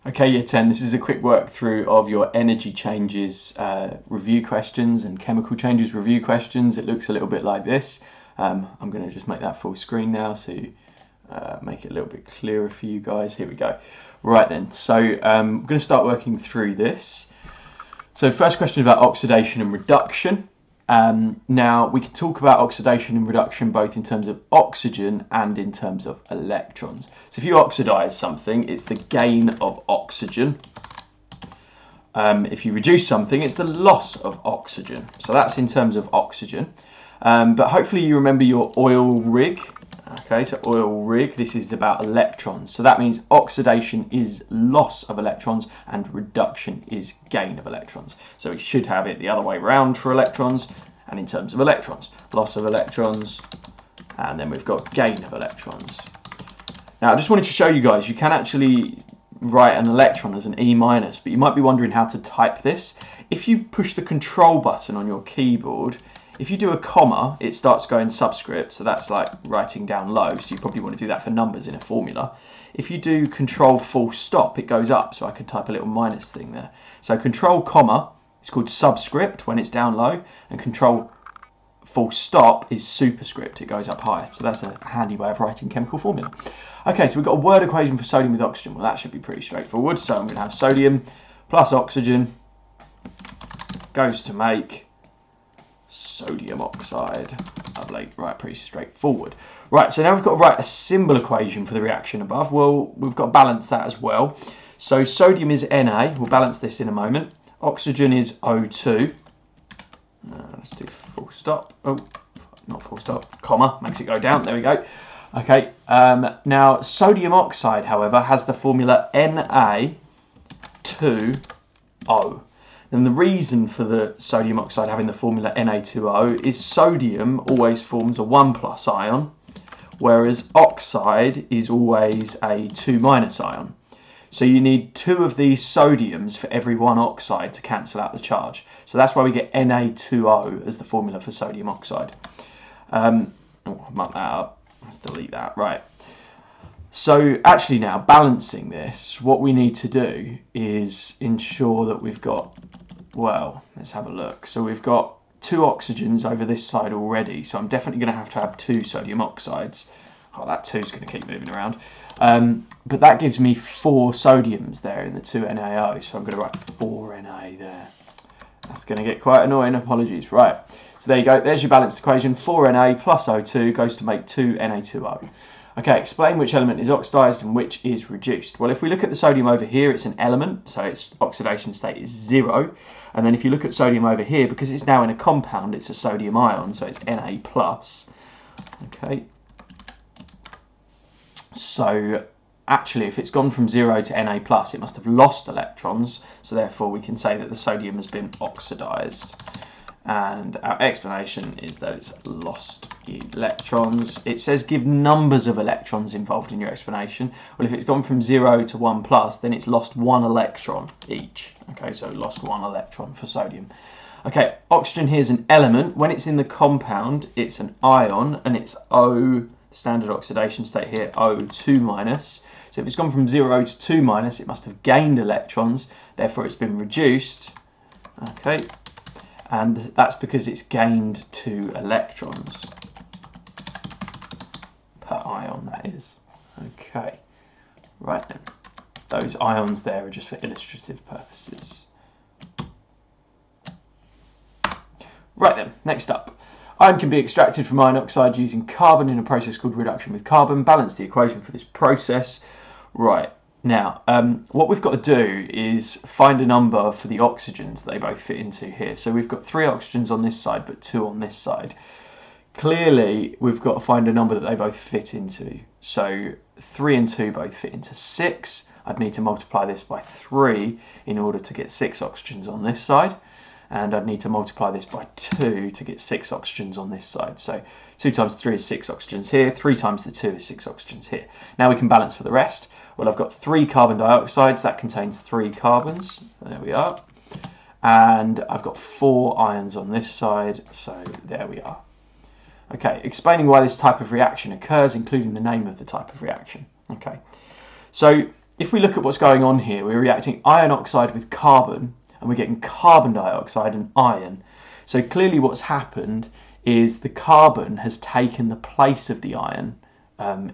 Okay, year 10, this is a quick work through of your energy changes review questions and chemical changes review questions. It looks a little bit like this. I'm going to just make that full screen now so make it a little bit clearer for you guys. Here we go. Right then, so I'm going to start working through this. So first question about oxidation and reduction. Now we can talk about oxidation and reduction both in terms of oxygen and in terms of electrons. So if you oxidize something, it's the gain of oxygen. If you reduce something, it's the loss of oxygen. So that's in terms of oxygen. But hopefully you remember your oil rig. Okay, so oil rig, this is about electrons. So that means oxidation is loss of electrons and reduction is gain of electrons. So we should have it the other way around for electrons and in terms of electrons. Loss of electrons and then we've got gain of electrons. Now I just wanted to show you guys, you can actually write an electron as an E-, but you might be wondering how to type this. If you push the control button on your keyboard, if you do a comma, it starts going subscript, so that's like writing down low, so you probably want to do that for numbers in a formula. If you do control full stop, it goes up, so I can type a little minus thing there. So control comma is called subscript when it's down low, and control full stop is superscript, it goes up high. So that's a handy way of writing chemical formula. Okay, so we've got a word equation for sodium with oxygen. Well, that should be pretty straightforward. So I'm going to have sodium plus oxygen goes to make sodium oxide. Lovely. Right, pretty straightforward. Right, so now we've got to write a symbol equation for the reaction above. Well, we've got to balance that as well. So sodium is Na. We'll balance this in a moment. Oxygen is O2. Let's do full stop. Oh, not full stop. Comma. Makes it go down. There we go. Okay. Now, sodium oxide, however, has the formula Na2O. And the reason for the sodium oxide having the formula Na2O is sodium always forms a 1+ ion, whereas oxide is always a 2- ion. So you need 2 of these sodiums for every 1 oxide to cancel out the charge. So that's why we get Na2O as the formula for sodium oxide. I'll mark that up. Let's delete that. Right. So actually now, balancing this, what we need to do is ensure that we've got, well, let's have a look. So we've got 2 oxygens over this side already, so I'm definitely going to have 2 sodium oxides. Oh, that 2 is going to keep moving around. But that gives me 4 sodiums there in the 2NaO, so I'm going to write 4Na there. That's going to get quite annoying, apologies. Right, so there you go, there's your balanced equation. 4Na plus O2 goes to make 2Na2O. Okay, explain which element is oxidized and which is reduced. Well, if we look at the sodium over here, it's an element, so its oxidation state is 0. And then if you look at sodium over here, because it's now in a compound, it's a sodium ion, so it's Na+. Okay. So actually, if it's gone from 0 to Na+, it must have lost electrons, so therefore we can say that the sodium has been oxidized. And our explanation is that it's lost electrons. It says give numbers of electrons involved in your explanation. Well, if it's gone from 0 to 1+, then it's lost 1 electron each. Okay, so lost 1 electron for sodium. Okay, oxygen here is an element. When it's in the compound, it's an ion, and it's O, standard oxidation state here, O2-. So if it's gone from 0 to 2-, it must have gained electrons, therefore it's been reduced. Okay. And that's because it's gained 2 electrons per ion, that is. Okay, right then. Those ions there are just for illustrative purposes. Right then, next up. Iron can be extracted from iron oxide using carbon in a process called reduction with carbon. Balance the equation for this process. Right. Now, what we've got to do is find a number for the oxygens that they both fit into here. So we've got 3 oxygens on this side, but 2 on this side. Clearly, we've got to find a number that they both fit into. So 3 and 2 both fit into 6. I'd need to multiply this by 3 in order to get 6 oxygens on this side. And I'd need to multiply this by 2 to get 6 oxygens on this side. So 2 times 3 is 6 oxygens here, 3 times the 2 is 6 oxygens here. Now we can balance for the rest. Well, I've got 3 carbon dioxides, that contains 3 carbons, there we are. And I've got 4 ions on this side, so there we are. Okay, explaining why this type of reaction occurs, including the name of the type of reaction. Okay, so if we look at what's going on here, we're reacting iron oxide with carbon, and we're getting carbon dioxide and iron. So clearly what's happened is the carbon has taken the place of the iron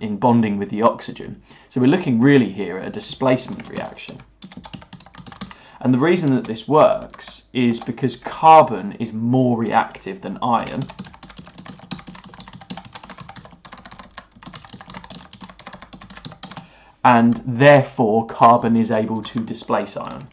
in bonding with the oxygen. So we're looking really here at a displacement reaction. And the reason that this works is because carbon is more reactive than iron. And therefore carbon is able to displace iron.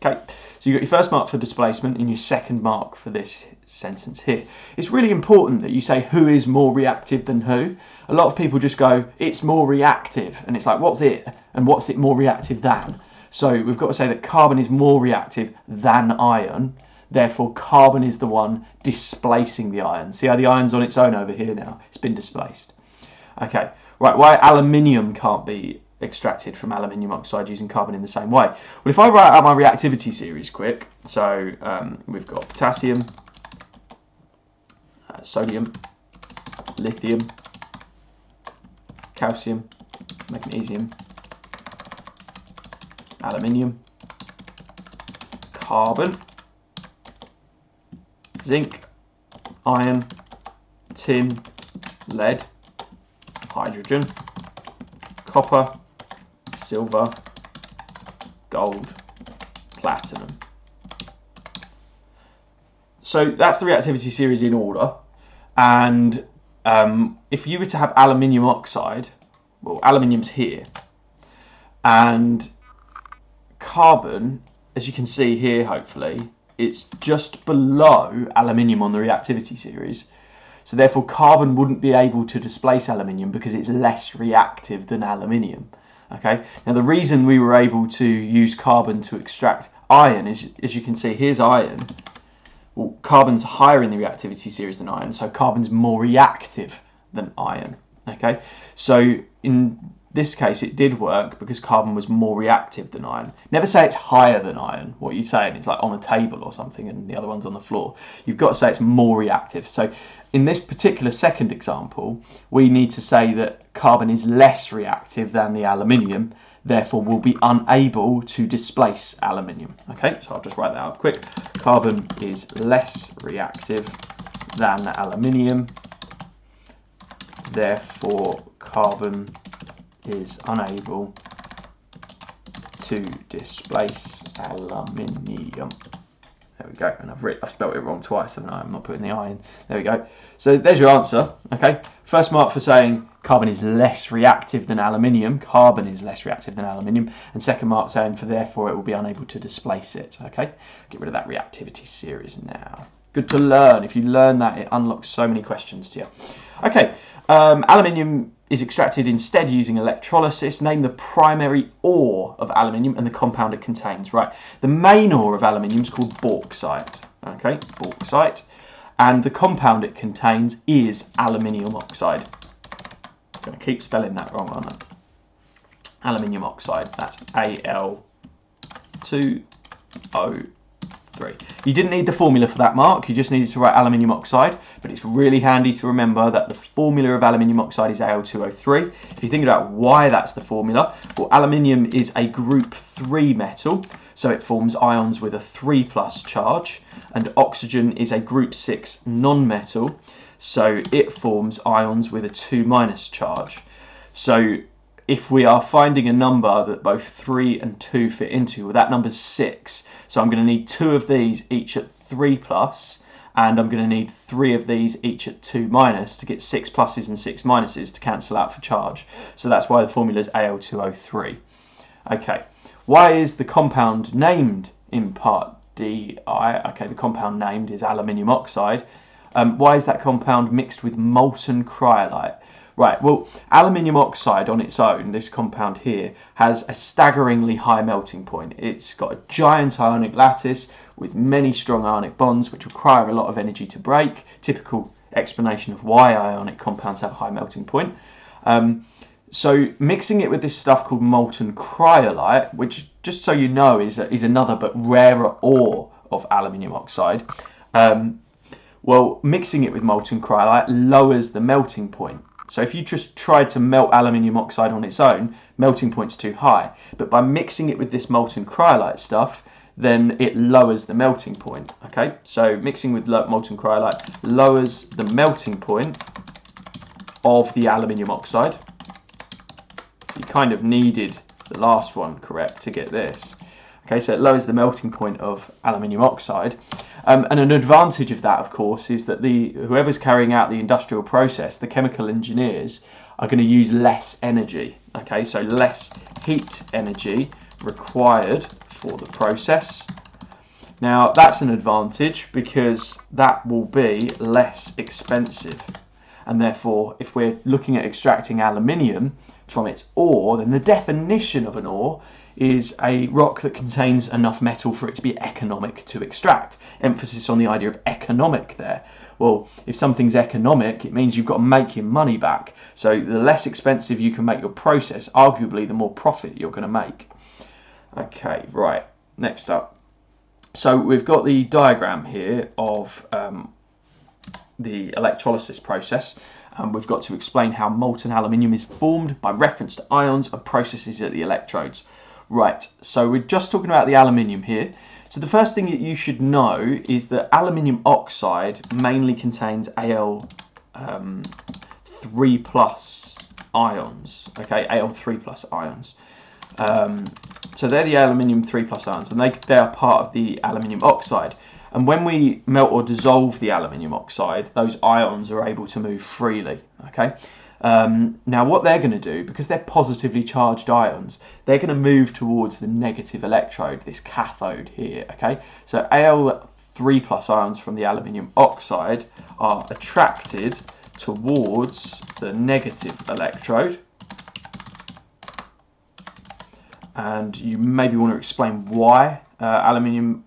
Okay, so you've got your first mark for displacement and your second mark for this sentence here. It's really important that you say who is more reactive than who. A lot of people just go, it's more reactive, and it's like, what's it? And what's it more reactive than? So we've got to say that carbon is more reactive than iron. Therefore, carbon is the one displacing the iron. See how the iron's on its own over here now? It's been displaced. Okay, right, why aluminium can't be extracted from aluminium oxide using carbon in the same way? Well, if I write out my reactivity series quick, so we've got potassium, sodium, lithium, calcium, magnesium, aluminium, carbon, zinc, iron, tin, lead, hydrogen, copper, silver, gold, platinum. So that's the reactivity series in order. And if you were to have aluminium oxide, well, aluminium's here, and carbon, as you can see here, hopefully, it's just below aluminium on the reactivity series. So therefore carbon wouldn't be able to displace aluminium because it's less reactive than aluminium. Okay. Now the reason we were able to use carbon to extract iron is, as you can see, here's iron. Well, carbon's higher in the reactivity series than iron, so carbon's more reactive than iron. Okay. So in this case it did work because carbon was more reactive than iron. Never say it's higher than iron. What you're saying, it's like on a table or something and the other one's on the floor. You've got to say it's more reactive. So in this particular second example, we need to say that carbon is less reactive than the aluminium, therefore will be unable to displace aluminium. Okay, so I'll just write that out quick. Carbon is less reactive than aluminium, therefore carbon is unable to displace aluminium. There we go, and I've spelled it wrong twice, haven't I? I'm not putting the I in. There we go. So there's your answer. Okay, first mark for saying carbon is less reactive than aluminium. Carbon is less reactive than aluminium, and second mark saying for therefore it will be unable to displace it. Okay, get rid of that reactivity series now. Good to learn. If you learn that, it unlocks so many questions to you. Okay, aluminium is extracted instead using electrolysis. Name the primary ore of aluminium and the compound it contains. Right, the main ore of aluminium is called bauxite. Okay, bauxite, and the compound it contains is aluminium oxide. I'm going to keep spelling that wrong, aren't I? Aluminium oxide. That's Al2O3. You didn't need the formula for that, Mark. You just needed to write aluminium oxide, but it's really handy to remember that the formula of aluminium oxide is Al2O3. If you think about why that's the formula, well, aluminium is a group 3 metal, so it forms ions with a 3+ charge, and oxygen is a group 6 non-metal, so it forms ions with a 2- charge. So if we are finding a number that both 3 and 2 fit into, well, that number's 6. So I'm going to need 2 of these each at 3+, and I'm going to need 3 of these each at 2- to get 6 pluses and 6 minuses to cancel out for charge. So that's why the formula is Al2O3. Okay, why is the compound named in part Di? Okay, the compound named is aluminium oxide. Why is that compound mixed with molten cryolite? Right, well, aluminium oxide on its own, this compound here, has a staggeringly high melting point. It's got a giant ionic lattice with many strong ionic bonds which require a lot of energy to break. Typical explanation of why ionic compounds have a high melting point. So mixing it with this stuff called molten cryolite, which, just so you know, is another but rarer ore of aluminium oxide, Well, mixing it with molten cryolite lowers the melting point. So if you just tried to melt aluminium oxide on its own, melting point's too high. But by mixing it with this molten cryolite stuff, then it lowers the melting point. Okay, so mixing with molten cryolite lowers the melting point of the aluminium oxide. You kind of needed the last one correct to get this. Okay, so it lowers the melting point of aluminium oxide. And an advantage of that, of course, is that whoever's carrying out the industrial process, the chemical engineers, are going to use less energy. Okay, so less heat energy required for the process. Now, that's an advantage because that will be less expensive. And therefore, if we're looking at extracting aluminium from its ore, then the definition of an ore is a rock that contains enough metal for it to be economic to extract. Emphasis on the idea of economic there. Well, if something's economic, it means you've got to make your money back. So the less expensive you can make your process, arguably the more profit you're going to make. Okay, right, next up. So we've got the diagram here of the electrolysis process. We've got to explain how molten aluminium is formed by reference to ions and processes at the electrodes. Right, so we're just talking about the aluminium here. So the first thing that you should know is that aluminium oxide mainly contains Al 3 plus ions. Okay, Al 3 plus ions. So they're the aluminium 3 plus ions, and they are part of the aluminium oxide. And when we melt or dissolve the aluminium oxide, those ions are able to move freely. Okay. Now what they're going to do, because they're positively charged ions, they're going to move towards the negative electrode, this cathode here. Okay. So Al 3 plus ions from the aluminium oxide are attracted towards the negative electrode. And you maybe want to explain why aluminium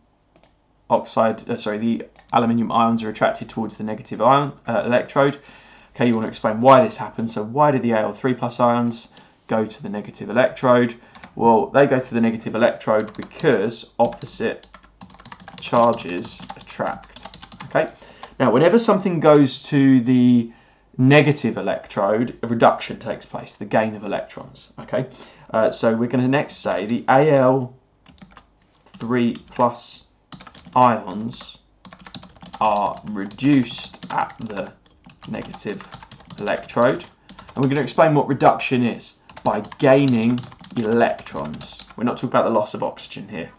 oxide, the aluminium ions are attracted towards the negative electrode. Okay, you want to explain why this happens. So why do the Al 3 plus ions go to the negative electrode? Well, they go to the negative electrode because opposite charges attract. Okay, now whenever something goes to the negative electrode, a reduction takes place, the gain of electrons. Okay, so we're going to next say the Al 3 plus ions are reduced at the negative electrode, and we're going to explain what reduction is by gaining electrons. We're not talking about the loss of oxygen here.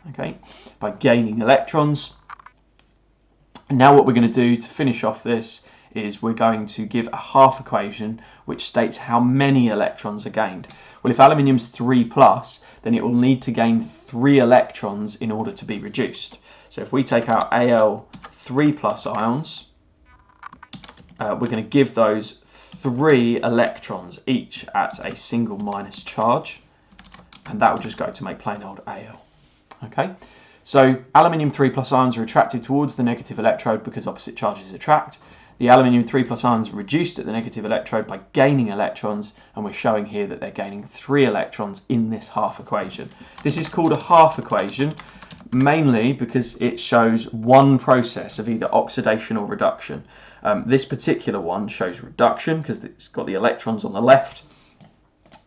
Okay, by gaining electrons. And now what we're going to do to finish off this is we're going to give a half equation which states how many electrons are gained. Well, if aluminium's 3 plus, then it will need to gain 3 electrons in order to be reduced. So if we take our Al 3 plus ions, we're going to give those 3 electrons each at a single minus charge, and that will just go to make plain old Al. Okay, so aluminium 3 plus ions are attracted towards the negative electrode because opposite charges attract. The aluminium 3 plus ions are reduced at the negative electrode by gaining electrons, and we're showing here that they're gaining 3 electrons in this half equation. This is called a half equation mainly because it shows one process of either oxidation or reduction. This particular one shows reduction because it's got the electrons on the left,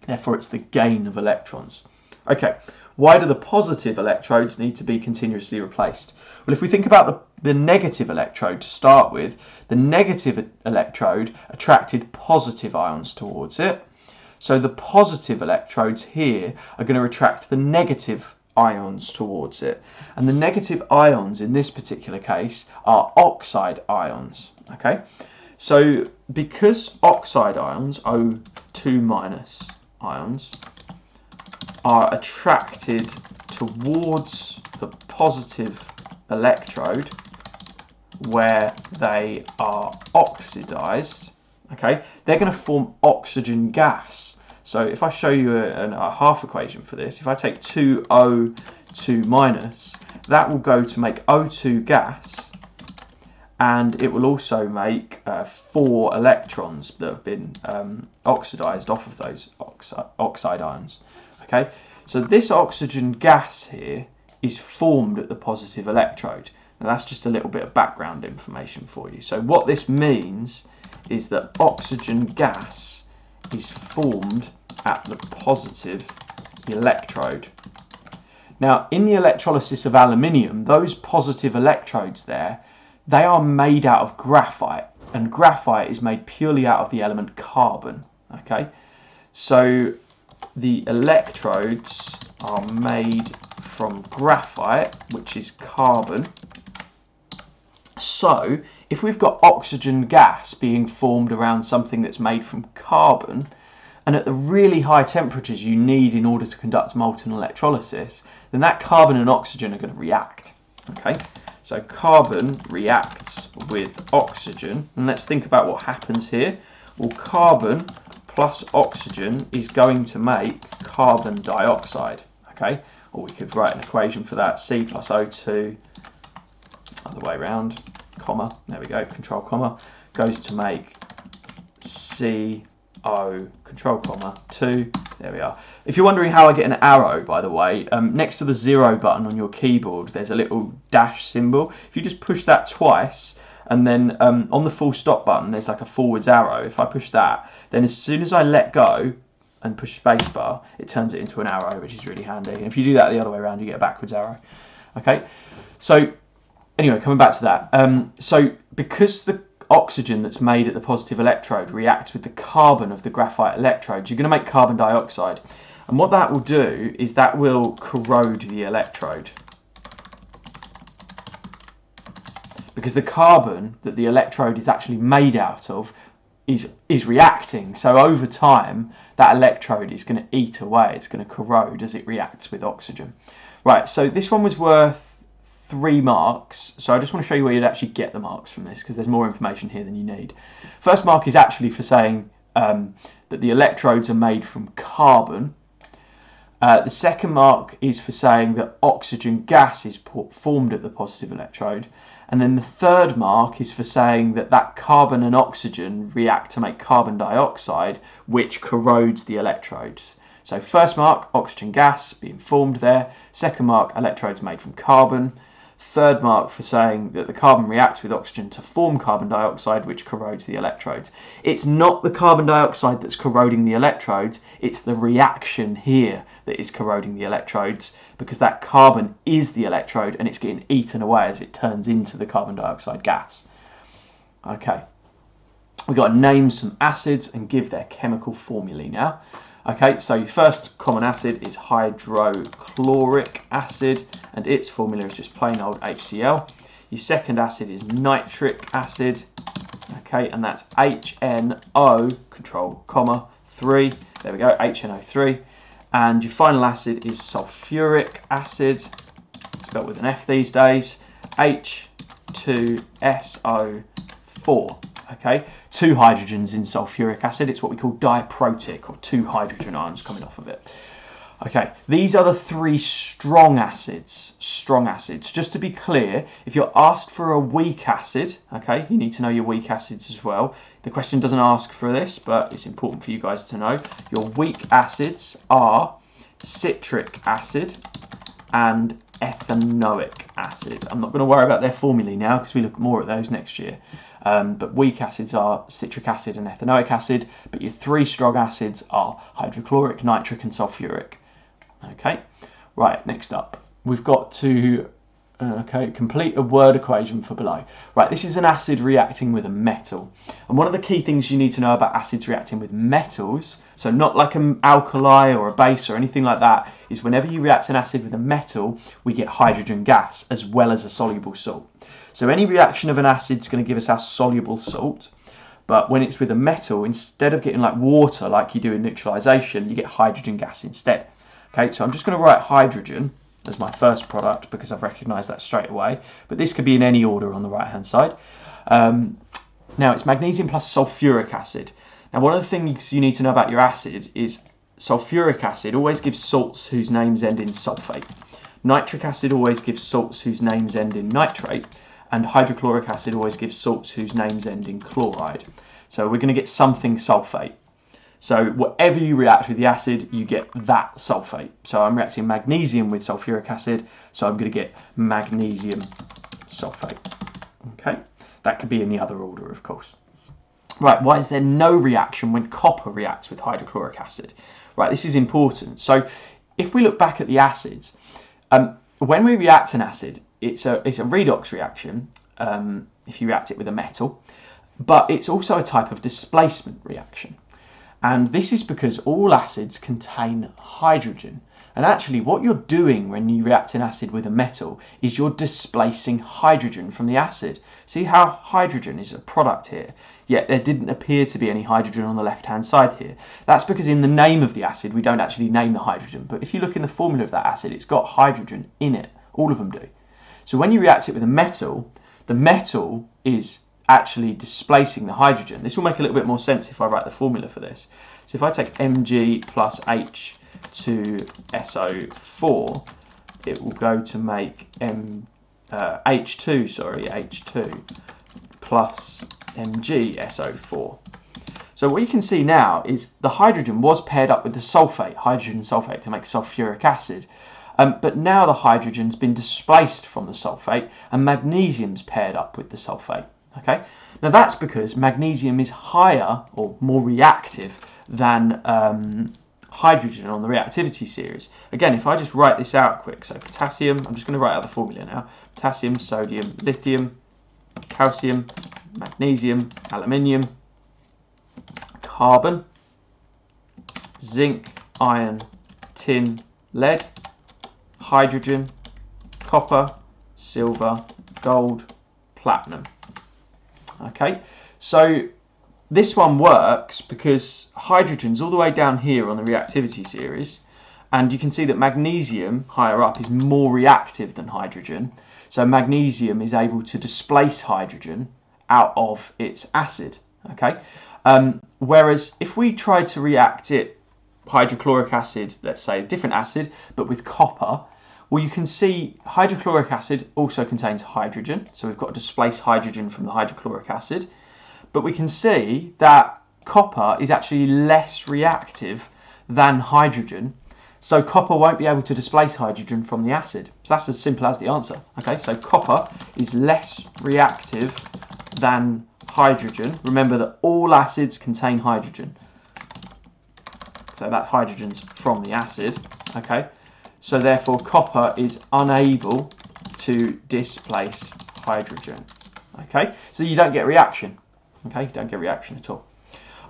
therefore it's the gain of electrons. Okay, why do the positive electrodes need to be continuously replaced? Well, if we think about the negative electrode to start with, the negative electrode attracted positive ions towards it. So the positive electrodes here are going to attract the negative ions towards it. And the negative ions in this particular case are oxide ions. Okay, so because oxide ions, O2 minus ions, are attracted towards the positive electrode where they are oxidized, okay, they're going to form oxygen gas. So if I show you a half equation for this, if I take 2O2 minus, that will go to make O2 gas, and it will also make 4 electrons that have been oxidized off of those oxide ions. Okay, so this oxygen gas here is formed at the positive electrode. Now that's just a little bit of background information for you. So what this means is that oxygen gas is formed at the positive electrode. Now, in the electrolysis of aluminium, those positive electrodes there, they are made out of graphite, and graphite is made purely out of the element carbon. Okay, so the electrodes are made from graphite, which is carbon. So if we've got oxygen gas being formed around something that's made from carbon, and at the really high temperatures you need in order to conduct molten electrolysis, then that carbon and oxygen are going to react. Okay, so carbon reacts with oxygen, and let's think about what happens here. Well, carbon plus oxygen is going to make carbon dioxide. Okay, or we could write an equation for that: C plus O2, other way around, comma, there we go, control comma, goes to make CO, control comma, 2, there we are. If you're wondering how I get an arrow, by the way, next to the 0 button on your keyboard, there's a little dash symbol. If you just push that twice, and then on the full stop button, there's like a forwards arrow. If I push that, then as soon as I let go and push spacebar, it turns it into an arrow, which is really handy. And if you do that the other way around, you get a backwards arrow. Okay, so anyway, coming back to that. So because the oxygen that's made at the positive electrode reacts with the carbon of the graphite electrodes, you're going to make carbon dioxide. And what that will do is that will corrode the electrode. Because the carbon that the electrode is actually made out of is reacting. So over time, that electrode is going to eat away. It's going to corrode as it reacts with oxygen. Right, so this one was worth 3 marks, so I just want to show you where you'd actually get the marks from this, because there's more information here than you need. First mark is actually for saying that the electrodes are made from carbon. The second mark is for saying that oxygen gas is formed at the positive electrode. And then the third mark is for saying that that carbon and oxygen react to make carbon dioxide, which corrodes the electrodes. So first mark, oxygen gas being formed there. Second mark, electrodes made from carbon. Third mark for saying that the carbon reacts with oxygen to form carbon dioxide, which corrodes the electrodes. It's not the carbon dioxide that's corroding the electrodes, it's the reaction here that is corroding the electrodes, because that carbon is the electrode and it's getting eaten away as it turns into the carbon dioxide gas. Okay, we've got to name some acids and give their chemical formulae now. Okay, so your first common acid is hydrochloric acid, and its formula is just plain old HCl. Your second acid is nitric acid, okay, and that's HNO, control comma, 3, there we go, HNO3. And your final acid is sulfuric acid, spelled with an F these days, H2SO4. Okay, 2 hydrogens in sulfuric acid. It's what we call diprotic, or 2 hydrogen ions coming off of it. Okay, these are the 3 strong acids. Just to be clear, if you're asked for a weak acid, okay, you need to know your weak acids as well. The question doesn't ask for this, but it's important for you guys to know. Your weak acids are citric acid and ethanoic acid. I'm not going to worry about their formulae now because we look more at those next year. But weak acids are citric acid and ethanoic acid, but your 3 strong acids are hydrochloric, nitric and sulfuric. Okay, right, next up, we've got to complete a word equation for below. Right, this is an acid reacting with a metal. And one of the key things you need to know about acids reacting with metals, so not like an alkali or a base or anything like that, is whenever you react an acid with a metal, we get hydrogen gas as well as a soluble salt. So any reaction of an acid is going to give us our soluble salt, but when it's with a metal, instead of getting like water like you do in neutralization, you get hydrogen gas instead. Okay, so I'm just going to write hydrogen as my first product because I've recognised that straight away, but this could be in any order on the right hand side. Now it's magnesium plus sulfuric acid. Now one of the things you need to know about your acid is sulfuric acid always gives salts whose names end in sulfate. Nitric acid always gives salts whose names end in nitrate, and hydrochloric acid always gives salts whose names end in chloride. So we're going to get something sulfate. So whatever you react with the acid, you get that sulfate. So I'm reacting magnesium with sulfuric acid, so I'm going to get magnesium sulfate. Okay, that could be in the other order, of course. Right, why is there no reaction when copper reacts with hydrochloric acid? Right, this is important. So if we look back at the acids, when we react an acid, it's a redox reaction if you react it with a metal, but it's also a type of displacement reaction. And this is because all acids contain hydrogen. And actually what you're doing when you react an acid with a metal is you're displacing hydrogen from the acid. See how hydrogen is a product here, yet there didn't appear to be any hydrogen on the left hand side here. That's because in the name of the acid we don't actually name the hydrogen, but if you look in the formula of that acid, it's got hydrogen in it. All of them do. So when you react it with a metal, the metal is actually displacing the hydrogen. This will make a little bit more sense if I write the formula for this. So if I take Mg plus H2SO4, it will go to make H2 plus MgSO4. So what you can see now is the hydrogen was paired up with the sulfate, hydrogen sulfate, to make sulfuric acid. But now the hydrogen's been displaced from the sulfate and magnesium's paired up with the sulfate. Okay, now that's because magnesium is higher or more reactive than hydrogen on the reactivity series. Again, if I just write this out quick, so potassium, I'm just going to write out the formula now. Potassium, sodium, lithium, calcium, magnesium, aluminium, carbon, zinc, iron, tin, lead, hydrogen, copper, silver, gold, platinum. Okay, so this one works because hydrogen's all the way down here on the reactivity series, and you can see that magnesium higher up is more reactive than hydrogen. So magnesium is able to displace hydrogen out of its acid. Okay, whereas if we try to react it hydrochloric acid, let's say a different acid, but with copper, well, you can see hydrochloric acid also contains hydrogen, so we've got to displace hydrogen from the hydrochloric acid. But we can see that copper is actually less reactive than hydrogen, so copper won't be able to displace hydrogen from the acid. So that's as simple as the answer. Okay, so copper is less reactive than hydrogen. Remember that all acids contain hydrogen. So that hydrogen's from the acid. Okay, so therefore copper is unable to displace hydrogen. Okay, so you don't get reaction. Okay, you don't get reaction at all.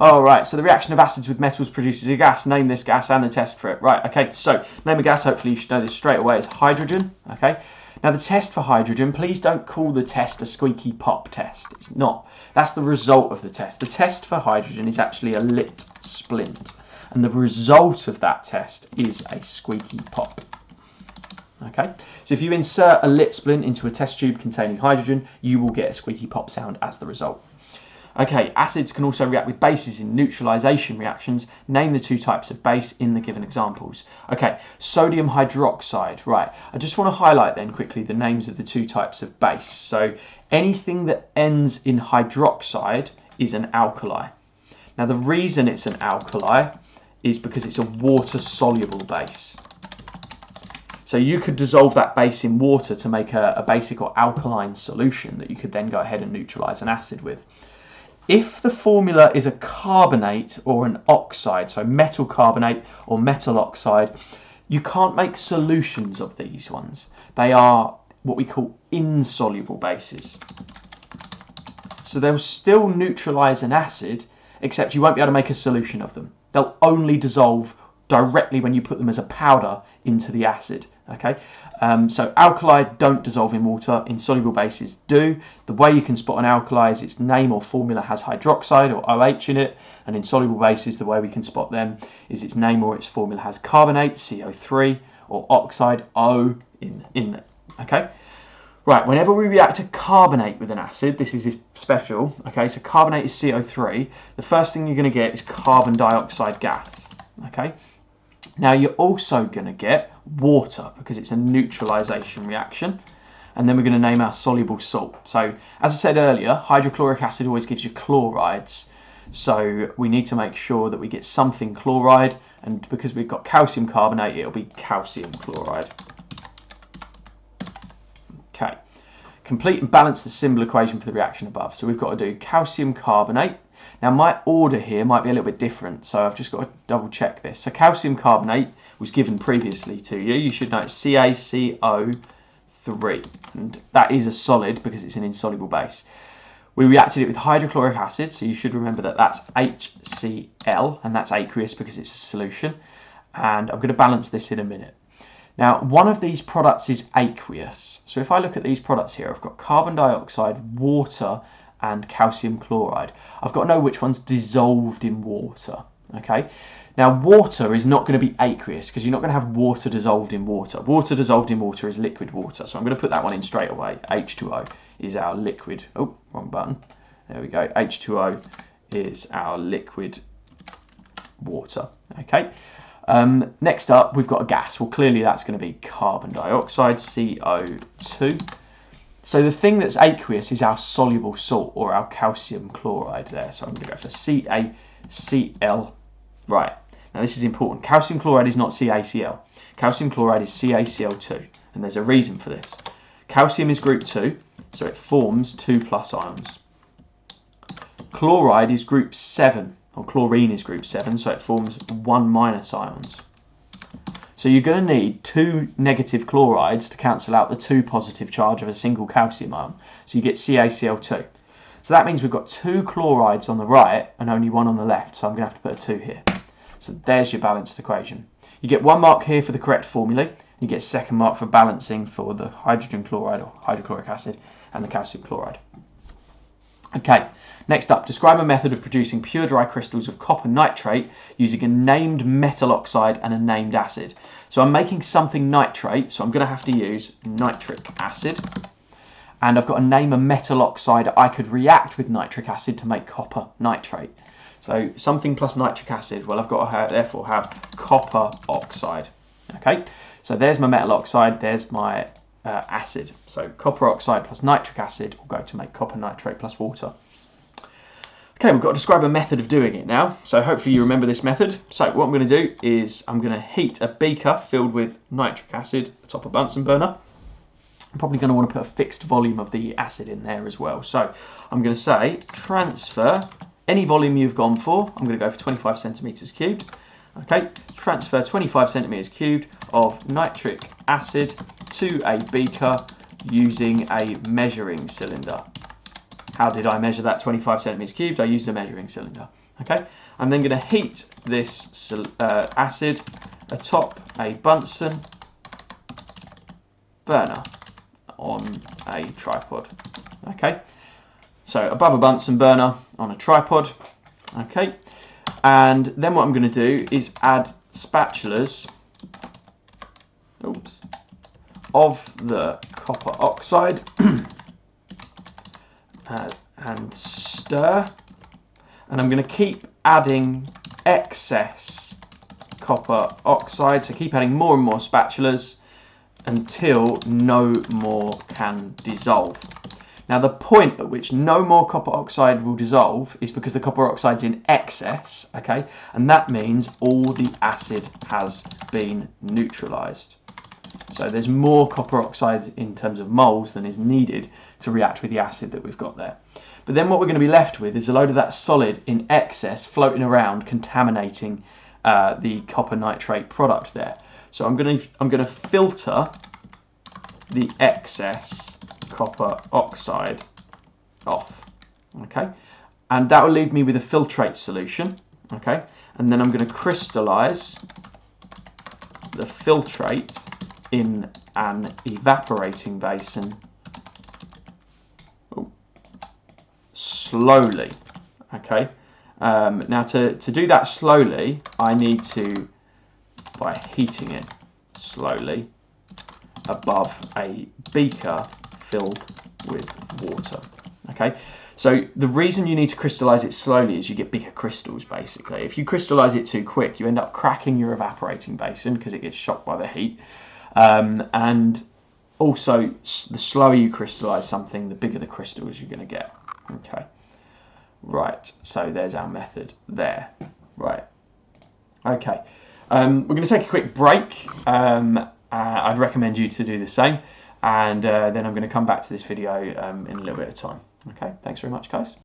Alright, so the reaction of acids with metals produces a gas. Name this gas and the test for it. Right, okay, so name a gas, hopefully you should know this straight away, is hydrogen. Okay, now the test for hydrogen, please don't call the test a squeaky pop test. It's not. That's the result of the test. The test for hydrogen is actually a lit splint, and the result of that test is a squeaky pop. Okay, so if you insert a lit splint into a test tube containing hydrogen, you will get a squeaky pop sound as the result. Okay, acids can also react with bases in neutralization reactions. Name the two types of base in the given examples. Okay, sodium hydroxide. Right, I just want to highlight then quickly the names of the two types of base. So anything that ends in hydroxide is an alkali. Now the reason it's an alkali is because it's a water-soluble base. So you could dissolve that base in water to make a basic or alkaline solution that you could then go ahead and neutralize an acid with. If the formula is a carbonate or an oxide, so metal carbonate or metal oxide, you can't make solutions of these ones. They are what we call insoluble bases. So they'll still neutralize an acid, except you won't be able to make a solution of them. They'll only dissolve directly when you put them as a powder into the acid. Okay, so alkali don't dissolve in water, insoluble bases do. The way you can spot an alkali is its name or formula has hydroxide or OH in it, and insoluble bases, the way we can spot them is its name or its formula has carbonate, CO3, or oxide, O in it. Okay, right, whenever we react a carbonate with an acid, this is special, okay, so carbonate is CO3, the first thing you're going to get is carbon dioxide gas, okay. Now you're also going to get water because it's a neutralization reaction, and then we're going to name our soluble salt. So as I said earlier, hydrochloric acid always gives you chlorides, so we need to make sure that we get something chloride, and because we've got calcium carbonate, it'll be calcium chloride. Okay, complete and balance the symbol equation for the reaction above. So we've got to do calcium carbonate. Now my order here might be a little bit different, so I've just got to double check this. So calcium carbonate was given previously to you. You should know it's CaCO3, and that is a solid because it's an insoluble base. We reacted it with hydrochloric acid, so you should remember that that's HCl, and that's aqueous because it's a solution. And I'm going to balance this in a minute. Now, one of these products is aqueous. So if I look at these products here, I've got carbon dioxide, water, and calcium chloride. I've got to know which one's dissolved in water. Okay. Now, water is not going to be aqueous because you're not going to have water dissolved in water. Water dissolved in water is liquid water. So I'm going to put that one in straight away. H2O is our liquid. Oh, wrong button. There we go. H2O is our liquid water. Okay. Next up, we've got a gas. Well, clearly that's going to be carbon dioxide, CO2. So the thing that's aqueous is our soluble salt or our calcium chloride there. So I'm going to go for CaCl. Right. Now this is important. Calcium chloride is not CaCl. Calcium chloride is CaCl2. And there's a reason for this. Calcium is group 2, so it forms 2+ ions. Chloride is group 7, or chlorine is group 7, so it forms 1- ions. So you're going to need 2 negative chlorides to cancel out the 2 positive charge of a single calcium ion. So you get CaCl2. So that means we've got 2 chlorides on the right and only 1 on the left. So I'm going to have to put a 2 here. So there's your balanced equation. You get 1 mark here for the correct formulae. You get a 2nd mark for balancing for the hydrogen chloride or hydrochloric acid and the calcium chloride. Okay, next up, describe a method of producing pure dry crystals of copper nitrate using a named metal oxide and a named acid. So I'm making something nitrate, so I'm going to have to use nitric acid. And I've got to name a metal oxide I could react with nitric acid to make copper nitrate. So something plus nitric acid, well, I've got to therefore have copper oxide. Okay, so there's my metal oxide, there's my acid. So copper oxide plus nitric acid will go to make copper nitrate plus water. Okay, we've got to describe a method of doing it now. So hopefully you remember this method. So what I'm going to do is I'm going to heat a beaker filled with nitric acid atop a Bunsen burner. I'm probably going to want to put a fixed volume of the acid in there as well. So I'm going to say transfer any volume you've gone for. I'm going to go for 25 centimetres cubed. Okay, transfer 25 centimetres cubed of nitric acid to a beaker using a measuring cylinder. How did I measure that 25 centimetres cubed? I used a measuring cylinder. Okay, I'm then going to heat this acid atop a Bunsen burner on a tripod. Okay, so above a Bunsen burner on a tripod. Okay, and then what I'm going to do is add spatulas of the copper oxide and stir, and I'm going to keep adding excess copper oxide, so keep adding more and more spatulas until no more can dissolve. Now the point at which no more copper oxide will dissolve is because the copper oxide's in excess, okay, and that means all the acid has been neutralized. So there's more copper oxide in terms of moles than is needed to react with the acid that we've got there. But then what we're going to be left with is a load of that solid in excess floating around, contaminating the copper nitrate product there. So I'm going to filter the excess copper oxide off, okay, and that will leave me with a filtrate solution, okay, and then I'm going to crystallize the filtrate in an evaporating basin slowly. Okay, now to do that slowly, I need to, by heating it slowly above a beaker filled with water. Okay, so the reason you need to crystallize it slowly is you get bigger crystals basically. If you crystallize it too quick, you end up cracking your evaporating basin because it gets shocked by the heat. And also, the slower you crystallize something, the bigger the crystals you're going to get. Okay, right, so there's our method there. Right, okay, we're going to take a quick break. I'd recommend you to do the same. and then I'm going to come back to this video in a little bit of time. Okay, thanks very much, guys.